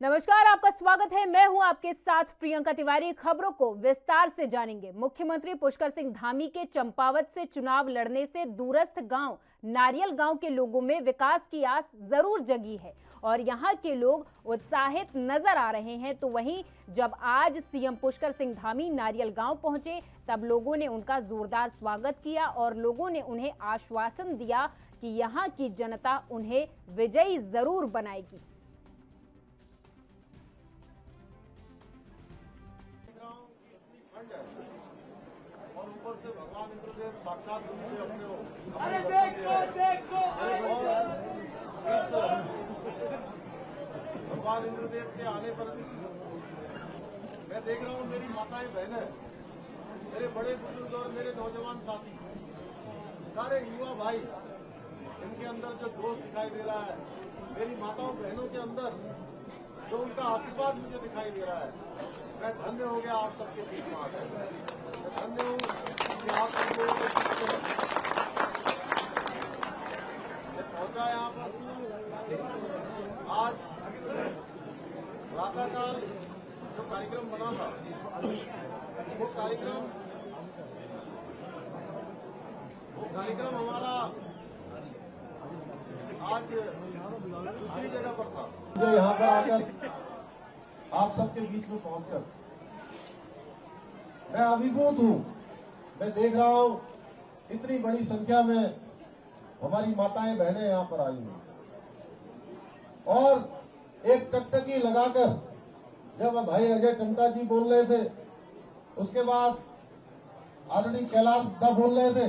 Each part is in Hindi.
नमस्कार, आपका स्वागत है। मैं हूं आपके साथ प्रियंका तिवारी। खबरों को विस्तार से जानेंगे। मुख्यमंत्री पुष्कर सिंह धामी के चंपावत से चुनाव लड़ने से दूरस्थ गांव नारियल गांव के लोगों में विकास की आस जरूर जगी है और यहां के लोग उत्साहित नजर आ रहे हैं। तो वहीं जब आज सीएम पुष्कर सिंह धामी नारियल गांव पहुंचे तब लोगों ने उनका जोरदार स्वागत किया और लोगों ने उन्हें आश्वासन दिया कि यहां की जनता उन्हें विजयी जरूर बनाएगी। और ऊपर से भगवान इंद्रदेव साक्षात मुझे अपने भगवान इंद्रदेव के आने पर मैं देख रहा हूँ मेरी माताएं बहनें, मेरे बड़े बुजुर्ग और मेरे नौजवान साथी, सारे युवा भाई, इनके अंदर जो जोश दिखाई दे रहा है, मेरी माताओं बहनों के अंदर जो उनका आशीर्वाद मुझे दिखाई दे रहा है, मैं धन्य हो गया आप सबके बीच में आकर। मैं धन्य हूँ कि आप सब लोगों के बीच में मैं पहुंचा यहाँ पर। आज प्रातःकाल जो कार्यक्रम बना था, वो कार्यक्रम हमारा आज दूसरी जगह पर था। जो यहाँ पर आकर आप सबके बीच में पहुंचकर मैं अभिभूत हूं। मैं देख रहा हूं इतनी बड़ी संख्या में हमारी माताएं बहनें यहाँ पर आई हैं और एक टकटकी लगाकर जब भाई अजय टंटा जी बोल रहे थे, उसके बाद आदरणीय कैलाश दा बोल रहे थे,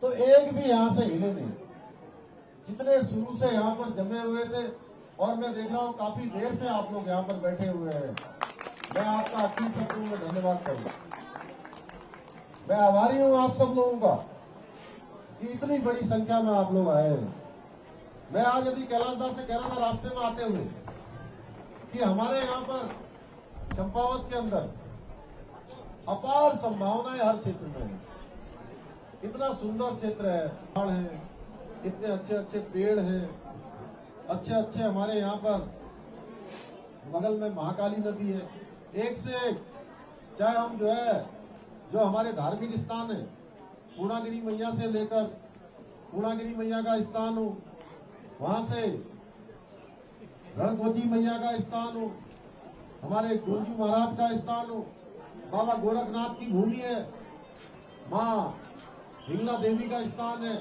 तो एक भी यहाँ से हिले नहीं। जितने शुरू से यहाँ पर जमे हुए थे और मैं देख रहा हूँ काफी देर से आप लोग यहाँ पर बैठे हुए हैं। मैं आपका अखिल शब्दों में धन्यवाद करूँ। मैं आभारी हूँ आप सब लोगों का कि इतनी बड़ी संख्या में आप लोग आए हैं। मैं आज अभी कैलाश दास से कह रहा था रास्ते में आते हुए कि हमारे यहाँ पर चंपावत के अंदर अपार संभावनाएं हर क्षेत्र में है। इतना सुंदर क्षेत्र है, पहाड़ है, इतने अच्छे अच्छे पेड़ हैं, अच्छे अच्छे हमारे यहाँ पर बगल में महाकाली नदी है, एक से एक। चाहे हम जो हमारे धार्मिक स्थान है, पूर्णागिरी मैया से लेकर पूर्णागिरी मैया का स्थान हो, वहां से रणकोटी मैया का स्थान हो, हमारे गुरुजी महाराज का स्थान हो, बाबा गोरखनाथ की भूमि है, माँ हिंगला देवी का स्थान है,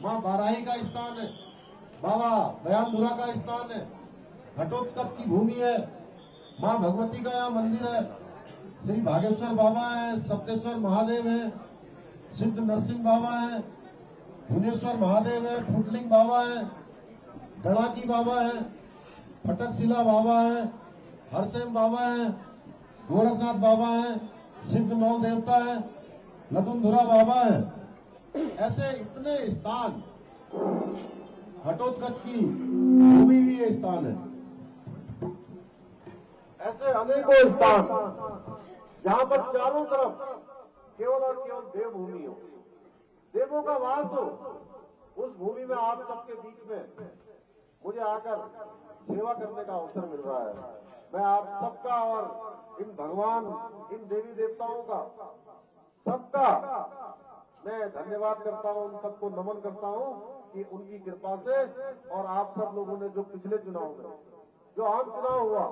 माँ बाराही का स्थान है, बाबा दयालधुरा का स्थान है, घटोत्कच की भूमि है, माँ भगवती का यहाँ मंदिर है, श्री भागेश्वर बाबा है, सप्तेश्वर महादेव है, सिद्ध नरसिंह बाबा है, भुवनेश्वर महादेव है, फुटलिंग बाबा है, डड़ाकी बाबा है, फटकशिला बाबा है, हरसेम बाबा है, गोरखनाथ बाबा है, सिद्ध नौ देवता है, लतुनधुरा बाबा है। ऐसे इतने स्थान, घटोत्कच की भूमि भी ये स्थान है। ऐसे अनेकों स्थान जहाँ पर चारों तरफ केवल और केवल देवभूमि हो, देवों का वास हो। उस भूमि में आप सबके बीच में मुझे आकर सेवा करने का अवसर मिल रहा है। मैं आप सबका और इन भगवान, इन देवी देवताओं का, सबका मैं धन्यवाद करता हूँ, उन सबको नमन करता हूँ कि उनकी कृपा से और आप सब लोगों ने जो पिछले चुनाव में जो आम चुनाव हुआ,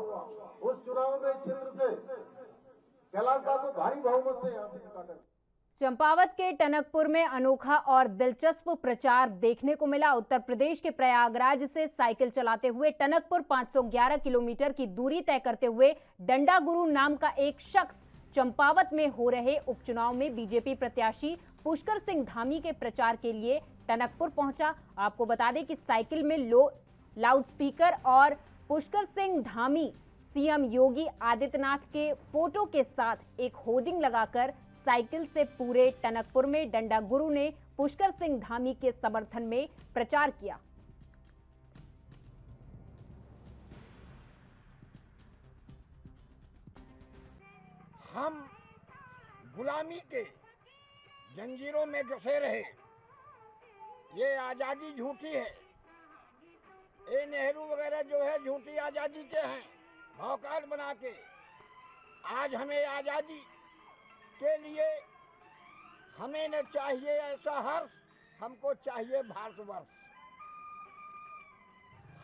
उस चुनाव में इस क्षेत्र से कैलाश दा को भारी बहुमत से यहाँ से जिताकर। चंपावत के टनकपुर में अनोखा और दिलचस्प प्रचार देखने को मिला। उत्तर प्रदेश के प्रयागराज से साइकिल चलाते हुए टनकपुर 511 किलोमीटर की दूरी तय करते हुए डंडा गुरु नाम का एक शख्स चंपावत में हो रहे उपचुनाव में बीजेपी प्रत्याशी पुष्कर सिंह धामी के प्रचार के लिए टनकपुर पहुंचा। आपको बता दें कि साइकिल में लाउडस्पीकर और पुष्कर सिंह धामी सीएम योगी आदित्यनाथ के फोटो के साथ एक होर्डिंग लगाकर साइकिल से पूरे टनकपुर में डंडा गुरु ने पुष्कर सिंह धामी के समर्थन में प्रचार किया। हम गुलामी के जंजीरों में फंसे रहे, ये आज़ादी झूठी है, ये नेहरू वगैरह जो है झूठी आज़ादी के हैं, भौकाल बना के। आज हमें आज़ादी के लिए हमें न चाहिए ऐसा हर्ष, हमको चाहिए भारतवर्ष।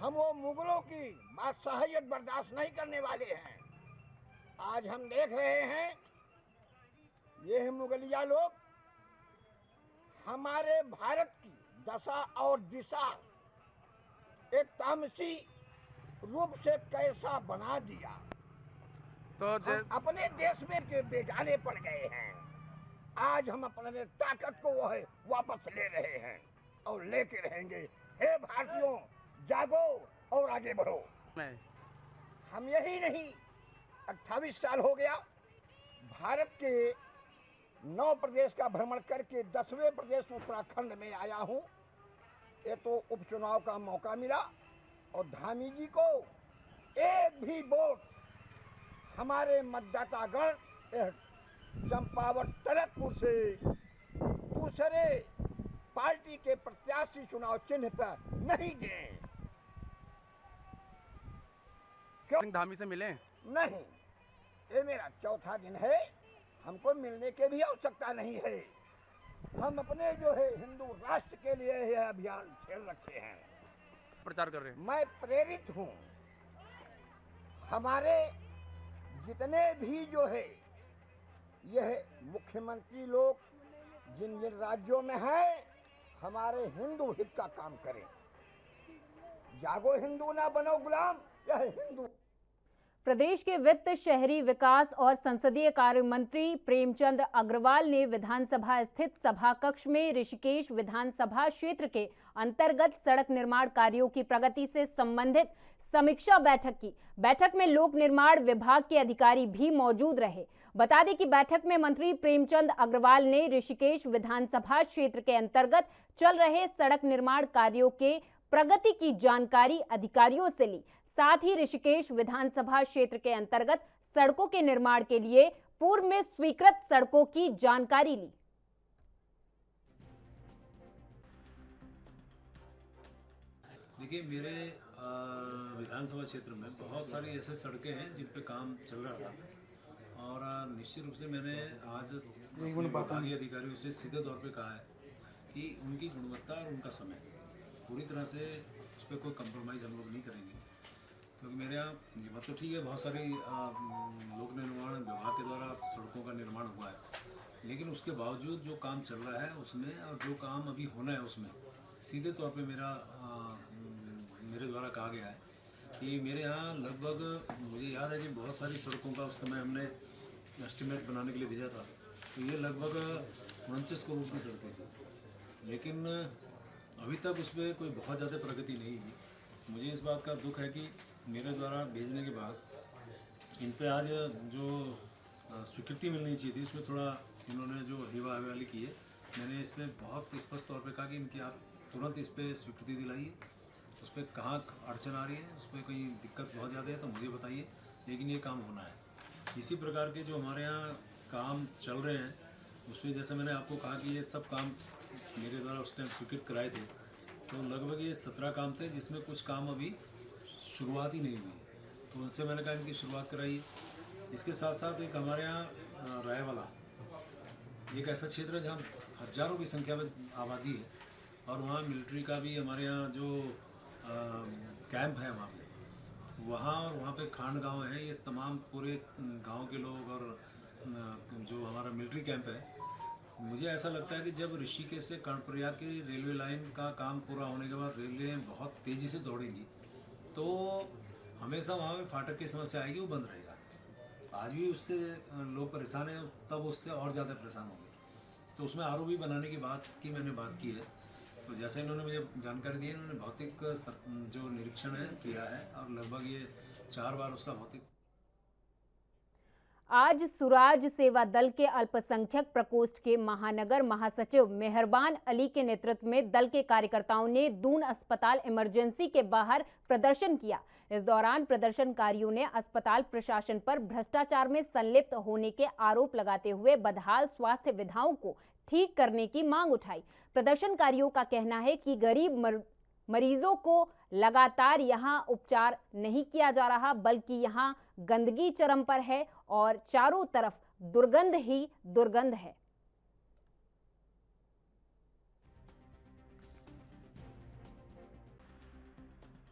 हम वो मुगलों की बादशाहियत बर्दाश्त नहीं करने वाले हैं। आज हम देख रहे हैं ये मुगलिया लोग हमारे भारत की दशा और दिशा एक तामसी रूप से कैसा बना दिया। तो हम अपने देश में के बेगाने पड़ गए हैं। आज हम अपने ताकत को वो है वापस ले रहे हैं और लेके रहेंगे। हे भारतीयों, जागो और आगे बढ़ो। हम यही नहीं, 28 साल हो गया भारत के 9 प्रदेश का भ्रमण करके 10वें प्रदेश उत्तराखंड में आया हूँ। ये तो उपचुनाव का मौका मिला और धामी जी को एक भी वोट हमारे मतदातागण चंपावत टनकपुर से दूसरे पार्टी के प्रत्याशी चुनाव चिन्ह पर नहीं दें। क्यों धामी से मिले? नहीं, ये मेरा चौथा दिन है, हमको मिलने की भी आवश्यकता नहीं है। हम अपने जो है हिंदू राष्ट्र के लिए यह अभियान छेड़ रखे हैं, प्रचार कर रहे हैं। मैं प्रेरित हूँ। हमारे जितने भी जो है यह मुख्यमंत्री लोग जिन जिन राज्यों में हैं, हमारे हिंदू हित का काम करें। जागो हिंदू, ना बनो गुलाम, यह हिंदू। प्रदेश के वित्त, शहरी विकास और संसदीय कार्य मंत्री प्रेमचंद अग्रवाल ने विधानसभा स्थित सभा कक्ष में ऋषिकेश विधानसभा क्षेत्र के अंतर्गत सड़क निर्माण कार्यों की प्रगति से संबंधित समीक्षा बैठक की। बैठक में लोक निर्माण विभाग के अधिकारी भी मौजूद रहे। बता दें कि बैठक में मंत्री प्रेमचंद अग्रवाल ने ऋषिकेश विधानसभा क्षेत्र के अंतर्गत चल रहे सड़क निर्माण कार्यों के प्रगति की जानकारी अधिकारियों से ली। साथ ही ऋषिकेश विधानसभा क्षेत्र के अंतर्गत सड़कों के निर्माण के लिए पूर्व में स्वीकृत सड़कों की जानकारी ली। देखिए, मेरे विधानसभा क्षेत्र में बहुत सारी ऐसे सड़कें हैं जिन पे काम चल रहा था और निश्चित रूप से मैंने आज विभागीय अधिकारियों से सीधे तौर पे कहा है कि उनकी गुणवत्ता और उनका समय पूरी तरह से उस पर कोई कंप्रोमाइज़ हम लोग नहीं करेंगे। क्योंकि मेरे यहाँ ये बात तो ठीक है, बहुत सारी लोक निर्माण विभाग के द्वारा सड़कों का निर्माण हुआ है, लेकिन उसके बावजूद जो काम चल रहा है उसमें और जो काम अभी होना है उसमें सीधे तौर पे मेरे द्वारा कहा गया है कि मेरे यहाँ लगभग, मुझे याद है कि बहुत सारी सड़कों का उस समय हमने एस्टिमेट बनाने के लिए भेजा था, तो ये लगभग 49 करोड़ की सड़कें थी, लेकिन अभी तक उस पर कोई बहुत ज़्यादा प्रगति नहीं हुई। मुझे इस बात का दुख है कि मेरे द्वारा भेजने के बाद इन पे आज जो स्वीकृति मिलनी चाहिए थी उसमें थोड़ा इन्होंने जो हिवा हवाली की है, मैंने इस पर बहुत स्पष्ट तौर पे कहा कि इनकी आप तुरंत इस पर स्वीकृति दिलाइए। उस पर कहाँ अड़चन आ रही है, उस पर कोई दिक्कत बहुत ज़्यादा है तो मुझे बताइए, लेकिन ये काम होना है। इसी प्रकार के जो हमारे यहाँ काम चल रहे हैं उस पर जैसे मैंने आपको कहा कि ये सब काम मेरे द्वारा उस टाइम स्वीकृत कराए थे, तो लगभग ये 17 काम थे जिसमें कुछ काम अभी शुरुआत ही नहीं हुई, तो उनसे मैंने कहा इनकी शुरुआत कराइए। इसके साथ साथ एक हमारे यहाँ रायवाला एक ऐसा क्षेत्र है जहाँ हज़ारों की संख्या में आबादी है और वहाँ मिलिट्री का भी हमारे यहाँ जो कैंप है वहाँ पे खांड गांव है, ये तमाम पूरे गांव के लोग और जो हमारा मिलिट्री कैंप है, मुझे ऐसा लगता है कि जब ऋषिकेश से कर्णप्रयाग की रेलवे लाइन का काम पूरा होने के बाद रेलवे बहुत तेज़ी से दौड़ेंगी तो हमेशा वहाँ पे फाटक की समस्या आएगी, वो बंद रहेगा। आज भी उससे लोग परेशान हैं, तब उससे और ज़्यादा परेशान होंगे। तो उसमें आरओबी बनाने की मैंने बात की है। तो जैसे इन्होंने मुझे जानकारी दी है, इन्होंने भौतिक जो निरीक्षण है किया है और लगभग ये 4 बार उसका भौतिक। आज सुराज सेवा दल के अल्पसंख्यक प्रकोष्ठ के महानगर महासचिव मेहरबान अली के नेतृत्व में दल के कार्यकर्ताओं ने दून अस्पताल इमरजेंसी के बाहर प्रदर्शन किया। इस दौरान प्रदर्शनकारियों ने अस्पताल प्रशासन पर भ्रष्टाचार में संलिप्त होने के आरोप लगाते हुए बदहाल स्वास्थ्य विधाओं को ठीक करने की मांग उठाई। प्रदर्शनकारियों का कहना है कि गरीब मरीजों को लगातार यहां उपचार नहीं किया जा रहा, बल्कि यहां गंदगी चरम पर है और चारों तरफ दुर्गंध ही दुर्गंध है।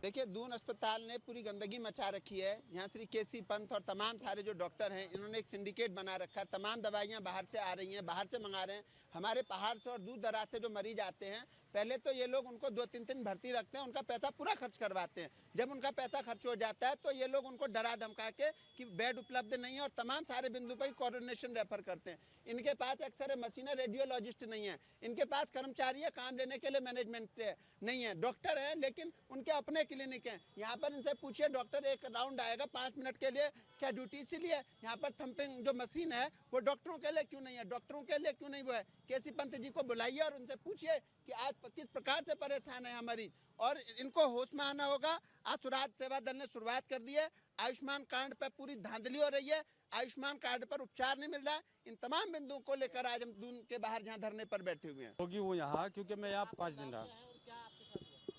देखिए, दून अस्पताल ने पूरी गंदगी मचा रखी है। यहाँ श्री केसी पंत और तमाम सारे जो डॉक्टर हैं, इन्होंने एक सिंडिकेट बना रखा है। तमाम दवाइयाँ बाहर से आ रही हैं, बाहर से मंगा रहे हैं। हमारे पहाड़ से और दूर दराज से जो मरीज आते हैं, पहले तो ये लोग उनको 2-3 दिन भर्ती रखते हैं, उनका पैसा पूरा खर्च करवाते हैं। जब उनका पैसा खर्च हो जाता है तो ये लोग उनको डरा धमका के कि बेड उपलब्ध नहीं है और तमाम सारे बिंदु पर कोऑर्डिनेशन रेफर करते हैं। इनके पास एक्सरे मशीन है, रेडियोलॉजिस्ट नहीं है, इनके पास कर्मचारी है, काम लेने के लिए मैनेजमेंट नहीं है, डॉक्टर हैं लेकिन उनके अपने क्लिनिक हैं। यहाँ पर इनसे पूछिए, डॉक्टर एक राउंड आएगा 5 मिनट के लिए, क्या ड्यूटी इसीलिए? यहाँ पर थंपिंग जो मशीन है वो डॉक्टरों के लिए क्यों नहीं है? डॉक्टरों के लिए क्यों नहीं वो है? केसी पंत जी को बुलाइए और उनसे पूछिए कि आज किस प्रकार से परेशान है हमारी, और इनको होश में आना होगा। आज स्वराज सेवा दल ने शुरुआत कर दी है। आयुष्मान कार्ड पर पूरी धांधली हो रही है, आयुष्मान कार्ड पर उपचार नहीं मिल रहा है। इन तमाम बिंदुओं को लेकर आज हम दून के बाहर जहाँ धरने पर बैठे हुए हैं। होगी वो यहाँ, क्योंकि मैं यहाँ 5 दिन रहा।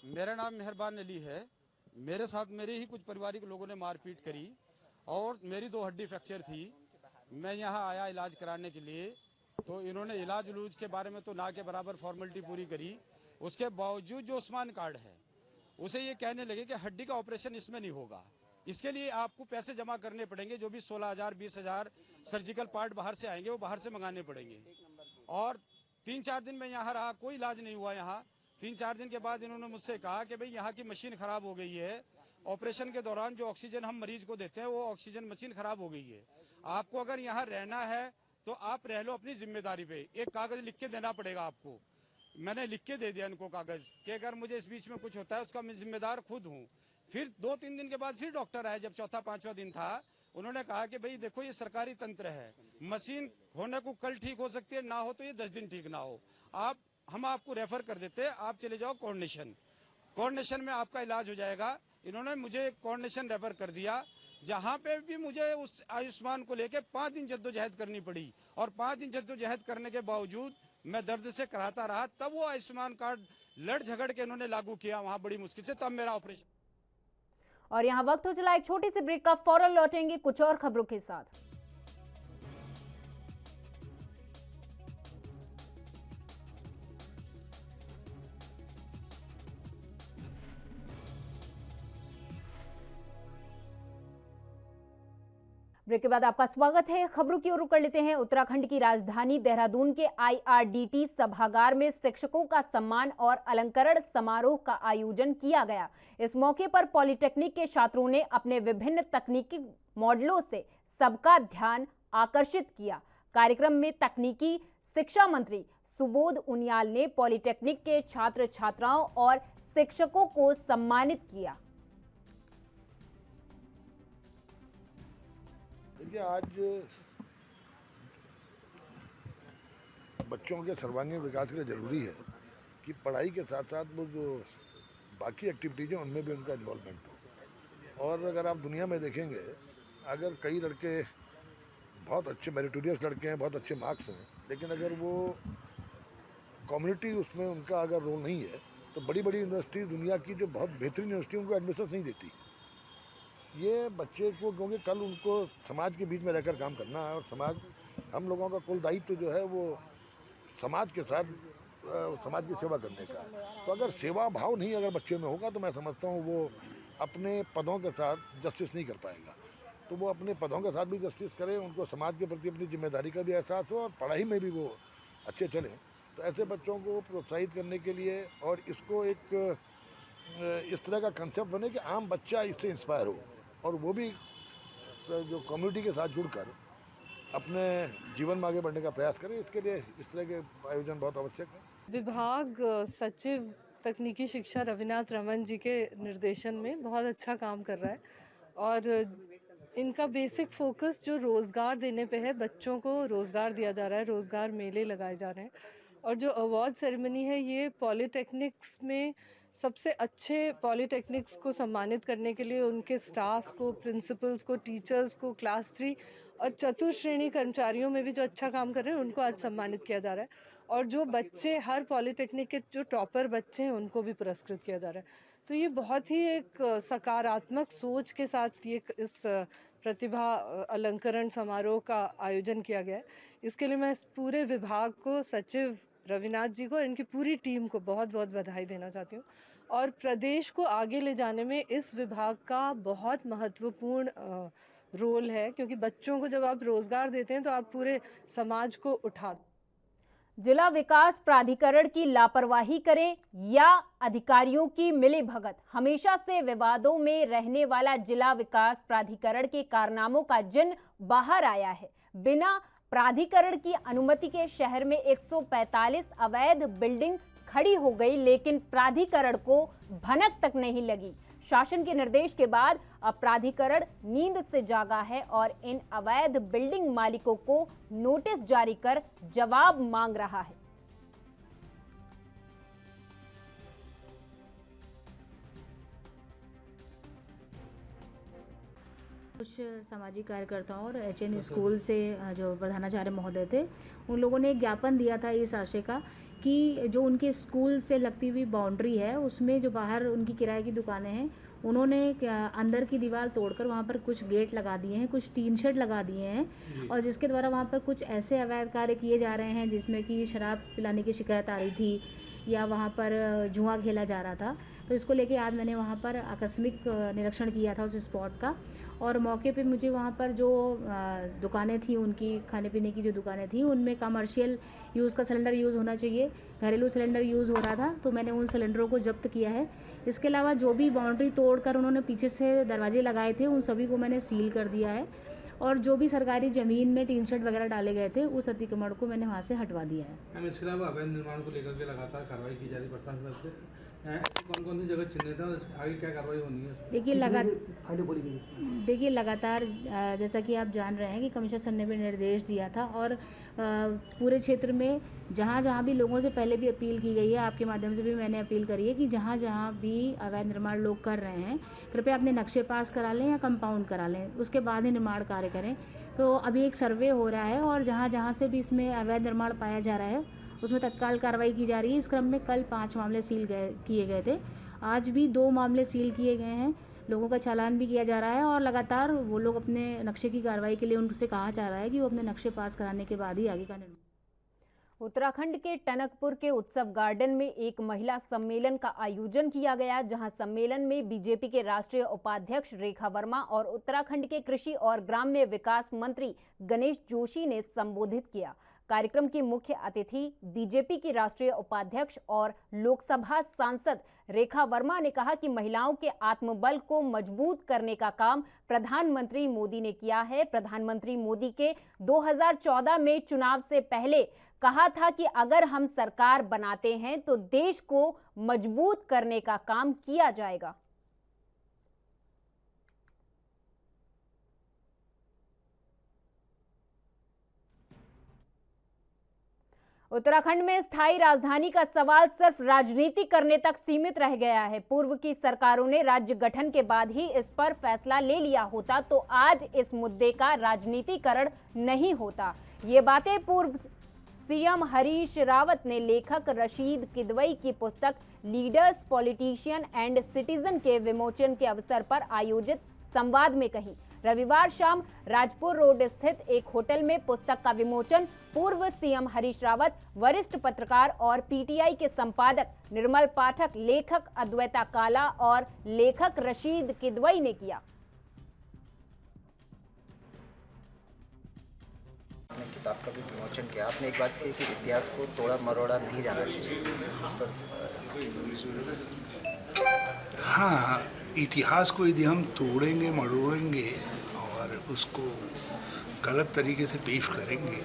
मेरा नाम मेहरबान अली है। मेरे साथ मेरे ही कुछ पारिवारिक लोगों ने मारपीट करी और मेरी 2 हड्डी फ्रैक्चर थी। मैं यहाँ आया इलाज कराने के लिए, तो इन्होंने इलाज उलूज के बारे में तो ना के बराबर फॉर्मेलिटी पूरी करी। उसके बावजूद जो आयुष्मान कार्ड है उसे ये कहने लगे कि हड्डी का ऑपरेशन इसमें नहीं होगा, इसके लिए आपको पैसे जमा करने पड़ेंगे। जो भी 16,000 20,000 सर्जिकल पार्ट बाहर से आएंगे वो बाहर से मंगाने पड़ेंगे। और 3-4 दिन में यहाँ रहा, कोई इलाज नहीं हुआ यहाँ। 3-4 दिन के बाद इन्होंने मुझसे कहा कि भाई यहाँ की मशीन ख़राब हो गई है, ऑपरेशन के दौरान जो ऑक्सीजन हम मरीज को देते हैं वो ऑक्सीजन मशीन ख़राब हो गई है। आपको अगर यहाँ रहना है तो आप रह लो अपनी जिम्मेदारी पे, एक कागज़ लिख के देना पड़ेगा आपको। मैंने लिख के दे दिया इनको कागज़ कि अगर मुझे इस बीच में कुछ होता है उसका मैं जिम्मेदार खुद हूँ। फिर 2-3 दिन के बाद फिर डॉक्टर आए, जब 4था-5वां दिन था, उन्होंने कहा कि भाई देखो ये सरकारी तंत्र है, मशीन होने को कल ठीक हो सकती है, ना हो तो ये 10 दिन ठीक ना हो, हम आपको रेफर कर देते हैं, आप चले जाओ कोऑर्डिनेशन में आपका इलाज हो जाएगा। इन्होंने मुझे कोऑर्डिनेशन रेफर कर दिया, जहाँ पे भी मुझे उस आयुष्मान को लेके 5 दिन जद्दोजहद करनी पड़ी, और 5 दिन जद्दोजहद करने के बावजूद मैं दर्द से कराता रहा। तब वो आयुष्मान कार्ड लड़ झगड़ के इन्होंने लागू किया वहाँ बड़ी मुश्किल से, तब मेरा ऑपरेशन। और यहाँ वक्त हो चला एक छोटी सी ब्रेक का, फौरन लौटेंगे कुछ और खबरों के साथ। ब्रेक के बाद आपका स्वागत है। खबरों की ओर रुख कर लेते हैं। उत्तराखंड की राजधानी देहरादून के IRDT सभागार में शिक्षकों का सम्मान और अलंकरण समारोह का आयोजन किया गया। इस मौके पर पॉलिटेक्निक के छात्रों ने अपने विभिन्न तकनीकी मॉडलों से सबका ध्यान आकर्षित किया। कार्यक्रम में तकनीकी शिक्षा मंत्री सुबोध उनियाल ने पॉलिटेक्निक के छात्र छात्राओं और शिक्षकों को सम्मानित किया। देखिए, आज बच्चों के सर्वांगीण विकास के लिए ज़रूरी है कि पढ़ाई के साथ साथ वो जो बाकी एक्टिविटीज़ हैं उनमें भी उनका इन्वॉल्वमेंट हो। और अगर आप दुनिया में देखेंगे, अगर कई लड़के बहुत अच्छे मेरिटोरियस लड़के हैं, बहुत अच्छे मार्क्स हैं, लेकिन अगर वो कम्युनिटी उसमें उनका अगर रोल नहीं है, तो बड़ी बड़ी यूनिवर्सिटी दुनिया की जो बहुत बेहतरीन यूनिवर्सिटी उनको एडमिशन नहीं देती। ये बच्चे को, क्योंकि कल उनको समाज के बीच में रहकर काम करना है, और समाज, हम लोगों का कुल दायित्व जो है वो समाज के साथ समाज की सेवा करने का। तो अगर सेवा भाव नहीं अगर बच्चे में होगा तो मैं समझता हूँ वो अपने पदों के साथ जस्टिस नहीं कर पाएगा। तो वो अपने पदों के साथ भी जस्टिस करे, उनको समाज के प्रति अपनी जिम्मेदारी का भी एहसास हो, और पढ़ाई में भी वो अच्छे चलें। तो ऐसे बच्चों को प्रोत्साहित करने के लिए, और इसको एक इस तरह का कंसेप्ट बने कि आम बच्चा इससे इंस्पायर हो और वो भी जो कम्युनिटी के साथ जुड़कर अपने जीवन में आगे बढ़ने का प्रयास करें। इसके लिए इस तरह के आयोजन बहुत आवश्यक है। विभाग सचिव तकनीकी शिक्षा रविनाथ रमन जी के निर्देशन में बहुत अच्छा काम कर रहा है, और इनका बेसिक फोकस जो रोज़गार देने पे है, बच्चों को रोज़गार दिया जा रहा है, रोज़गार मेले लगाए जा रहे हैं। और जो अवार्ड सेरेमनी है, ये पॉलिटेक्निक्स में सबसे अच्छे पॉलिटेक्निक्स को सम्मानित करने के लिए उनके स्टाफ को, प्रिंसिपल्स को, टीचर्स को, क्लास 3 और चतुर्थ श्रेणी कर्मचारियों में भी जो अच्छा काम कर रहे हैं उनको आज सम्मानित किया जा रहा है। और जो बच्चे, हर पॉलिटेक्निक के जो टॉपर बच्चे हैं उनको भी पुरस्कृत किया जा रहा है। तो ये बहुत ही एक सकारात्मक सोच के साथ ये इस प्रतिभा अलंकरण समारोह का आयोजन किया गया है। इसके लिए मैं इस पूरे विभाग को, सचिव रविनाथ जी को और इनकी पूरी टीम को बहुत बहुत बधाई देना चाहती हूँ। और प्रदेश को आगे ले जाने में इस विभाग का बहुत महत्वपूर्ण रोल है, क्योंकि बच्चों को जब आप रोजगार देते हैं तो आप पूरे समाज को उठाते हैं। जिला विकास प्राधिकरण की लापरवाही करें या अधिकारियों की मिलीभगत, हमेशा से विवादों में रहने वाला जिला विकास प्राधिकरण के कारनामों का जिन बाहर आया है। बिना प्राधिकरण की अनुमति के शहर में 145 अवैध बिल्डिंग खड़ी हो गई, लेकिन प्राधिकरण को भनक तक नहीं लगी। शासन के निर्देश के बाद अब प्राधिकरण नींद से जागा है और इन अवैध बिल्डिंग मालिकों को नोटिस जारी कर जवाब मांग रहा है। कुछ सामाजिक कार्यकर्ताओं और HN स्कूल से जो प्रधानाचार्य महोदय थे, उन लोगों ने एक ज्ञापन दिया था इस आशय का कि जो उनके स्कूल से लगती हुई बाउंड्री है, उसमें जो बाहर उनकी किराए की दुकानें हैं, उन्होंने अंदर की दीवार तोड़कर वहाँ पर कुछ गेट लगा दिए हैं, कुछ टीन शेड लगा दिए हैं, और जिसके द्वारा वहाँ पर कुछ ऐसे अवैध कार्य किए जा रहे हैं जिसमें कि शराब पिलाने की शिकायत आ रही थी या वहाँ पर जुआ खेला जा रहा था। तो इसको लेके आज मैंने वहाँ पर आकस्मिक निरीक्षण किया था उस स्पॉट का, और मौके पे मुझे वहाँ पर जो दुकानें थी, उनकी खाने पीने की जो दुकानें थी, उनमें कमर्शियल यूज़ का सिलेंडर यूज़ होना चाहिए, घरेलू सिलेंडर यूज़ हो रहा था, तो मैंने उन सिलेंडरों को जब्त किया है। इसके अलावा जो भी बाउंड्री तोड़कर उन्होंने पीछे से दरवाजे लगाए थे, उन सभी को मैंने सील कर दिया है, और जो भी सरकारी ज़मीन में टीन शेड वगैरह डाले गए थे, उस अतिक्रमण को मैंने वहाँ से हटवा दिया है। इसके अलावा अवैध निर्माण को लेकर के लगातार कार्रवाई की जा रही है प्रशासन तरफ से, कौन कौन सी जगह चिन्हित है और आगे क्या कार्रवाई होनी है? देखिए लगातार जैसा कि आप जान रहे हैं कि कमिश्नर सर ने भी निर्देश दिया था, और पूरे क्षेत्र में जहाँ जहाँ भी लोगों से पहले भी अपील की गई है, आपके माध्यम से भी मैंने अपील करी है कि जहाँ जहाँ भी अवैध निर्माण लोग कर रहे हैं, कृपया अपने नक्शे पास करा लें या कंपाउंड करा लें, उसके बाद ही निर्माण कार्य करें। तो अभी एक सर्वे हो रहा है, और जहाँ जहाँ से भी इसमें अवैध निर्माण पाया जा रहा है उसमें तत्काल कार्रवाई की जा रही है। इस क्रम में कल 5 मामले सील किए गए थे, आज भी 2 मामले सील किए गए हैं, लोगों का चालान भी किया जा रहा है, और लगातार वो लोग अपने नक्शे की कार्रवाई के लिए उनसे कहा जा रहा है कि वो अपने नक्शे पास कराने के बाद ही आगे का निर्माण। उत्तराखंड के टनकपुर के उत्सव गार्डन में एक महिला सम्मेलन का आयोजन किया गया, जहां सम्मेलन में बीजेपी के राष्ट्रीय उपाध्यक्ष रेखा वर्मा और उत्तराखंड के कृषि और ग्राम्य विकास मंत्री गणेश जोशी ने संबोधित किया। कार्यक्रम की मुख्य अतिथि बीजेपी की राष्ट्रीय उपाध्यक्ष और लोकसभा सांसद रेखा वर्मा ने कहा कि महिलाओं के आत्मबल को मजबूत करने का काम प्रधानमंत्री मोदी ने किया है। प्रधानमंत्री मोदी के 2014 में चुनाव से पहले कहा था कि अगर हम सरकार बनाते हैं तो देश को मजबूत करने का काम किया जाएगा। उत्तराखंड में स्थायी राजधानी का सवाल सिर्फ राजनीति करने तक सीमित रह गया है। पूर्व की सरकारों ने राज्य गठन के बाद ही इस पर फैसला ले लिया होता तो आज इस मुद्दे का राजनीतिकरण नहीं होता। ये बातें पूर्व सीएम हरीश रावत ने लेखक रशीद किदवई की पुस्तक लीडर्स, पॉलिटिशियन एंड सिटीजन के विमोचन के अवसर पर आयोजित संवाद में कही। रविवार शाम राजपुर रोड स्थित एक होटल में पुस्तक का विमोचन पूर्व सीएम हरीश रावत, वरिष्ठ पत्रकार और पीटीआई के संपादक निर्मल पाठक, लेखक अद्वैता काला और लेखक रशीद किदवई ने किया। आपने किताब का भी विमोचन किया, आपने एक बात कही कि इतिहास को तोड़ा मरोड़ा नहीं जाना चाहिए, इस पर हाँ, इतिहास को यदि हम तोड़ेंगे मरोड़ेंगे और उसको गलत तरीके से पेश करेंगे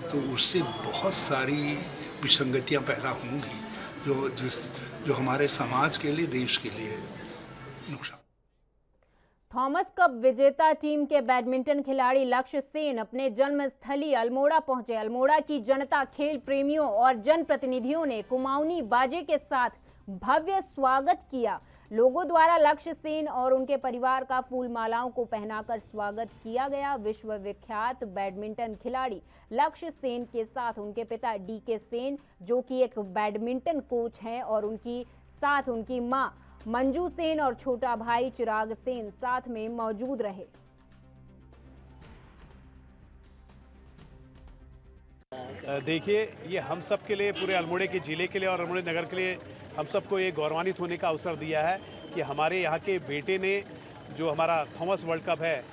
तो उससे बहुत सारी विसंगतियां पैदा होंगी जो हमारे समाज के लिए, देश के लिए नुकसान। थॉमस कप विजेता टीम के बैडमिंटन खिलाड़ी लक्ष्य सेन अपने जन्मस्थली अल्मोड़ा पहुंचे। अल्मोड़ा की जनता, खेल प्रेमियों और जनप्रतिनिधियों ने कुमाऊनी बाजे के साथ भव्य स्वागत किया। लोगों द्वारा लक्ष्य सेन और उनके परिवार का फूल मालाओं को पहनाकर स्वागत किया गया। विश्वविख्यात बैडमिंटन खिलाड़ी लक्ष्य सेन के साथ उनके पिता डीके सेन, जो कि एक बैडमिंटन कोच हैं, और उनकी साथ उनकी मां मंजू सेन और छोटा भाई चिराग सेन साथ में मौजूद रहे। देखिए, ये हम सब के लिए, पूरे अल्मोड़े के ज़िले के लिए और अल्मोड़े नगर के लिए हम सबको ये गौरवान्वित होने का अवसर दिया है कि हमारे यहाँ के बेटे ने जो हमारा थॉमस वर्ल्ड कप है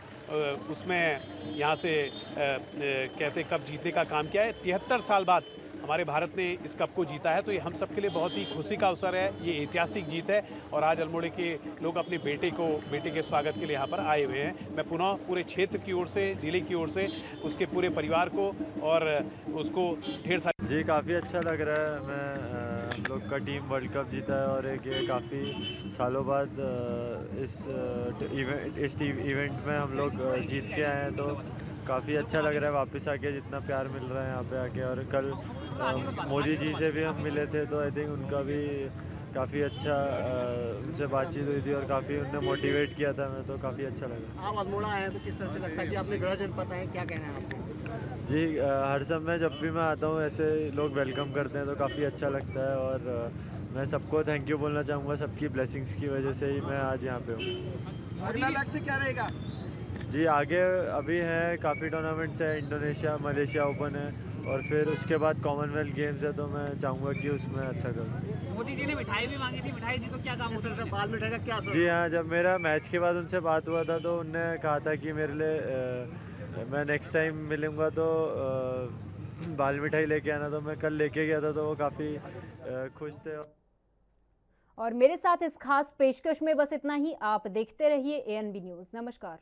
उसमें यहाँ से कहते कप जीतने का काम किया है। 73 साल बाद हमारे भारत ने इस कप को जीता है, तो ये हम सब के लिए बहुत ही खुशी का अवसर है। ये ऐतिहासिक जीत है और आज अल्मोड़े के लोग अपने बेटे के स्वागत के लिए यहाँ पर आए हुए हैं। मैं पुनः पूरे क्षेत्र की ओर से, ज़िले की ओर से उसके पूरे परिवार को और उसको ढेर सारी जी काफ़ी अच्छा लग रहा है। मैं हम लोग का टीम वर्ल्ड कप जीता है और एक ये काफ़ी सालों बाद इस इवेंट में हम लोग जीत के आए हैं, तो काफ़ी अच्छा लग रहा है वापस आके, जितना प्यार मिल रहा है यहाँ पे आके। और कल मोदी जी से भी हम मिले थे, तो आई थिंक उनका भी काफ़ी अच्छा उनसे बातचीत हुई थी और काफ़ी उनने मोटिवेट किया था मैं, तो काफ़ी अच्छा लगा। आप अल्मोड़ा आए हैं तो किस तरह से लगता है कि आपने गृह जनपद है, क्या कहना है आपको? जी हर समय जब भी मैं आता हूँ ऐसे लोग वेलकम करते हैं तो काफ़ी अच्छा लगता है और मैं सबको थैंक यू बोलना चाहूँगा। सबकी ब्लेसिंग्स की वजह से ही मैं आज यहाँ पे हूँ। अगला लक्ष्य क्या रहेगा? जी आगे अभी है काफ़ी टूर्नामेंट्स है, इंडोनेशिया, मलेशिया ओपन है और फिर उसके बाद कॉमनवेल्थ गेम्स है, तो मैं चाहूँगा कि उसमें अच्छा करूँ। मोदी जी ने मिठाई भी मांगी थी, मिठाई दी तो क्या काम होता है? बाल मिठाई का क्या? जी हाँ, जब मेरा मैच के बाद उनसे बात हुआ था तो उनने कहा था कि मेरे लिए मैं नेक्स्ट टाइम मिलूँगा तो बाल मिठाई लेके आना, तो मैं कल लेके गया था तो वो काफ़ी खुश थे। और मेरे साथ इस खास पेशकश में बस इतना ही। आप देखते रहिए ANB न्यूज़। नमस्कार।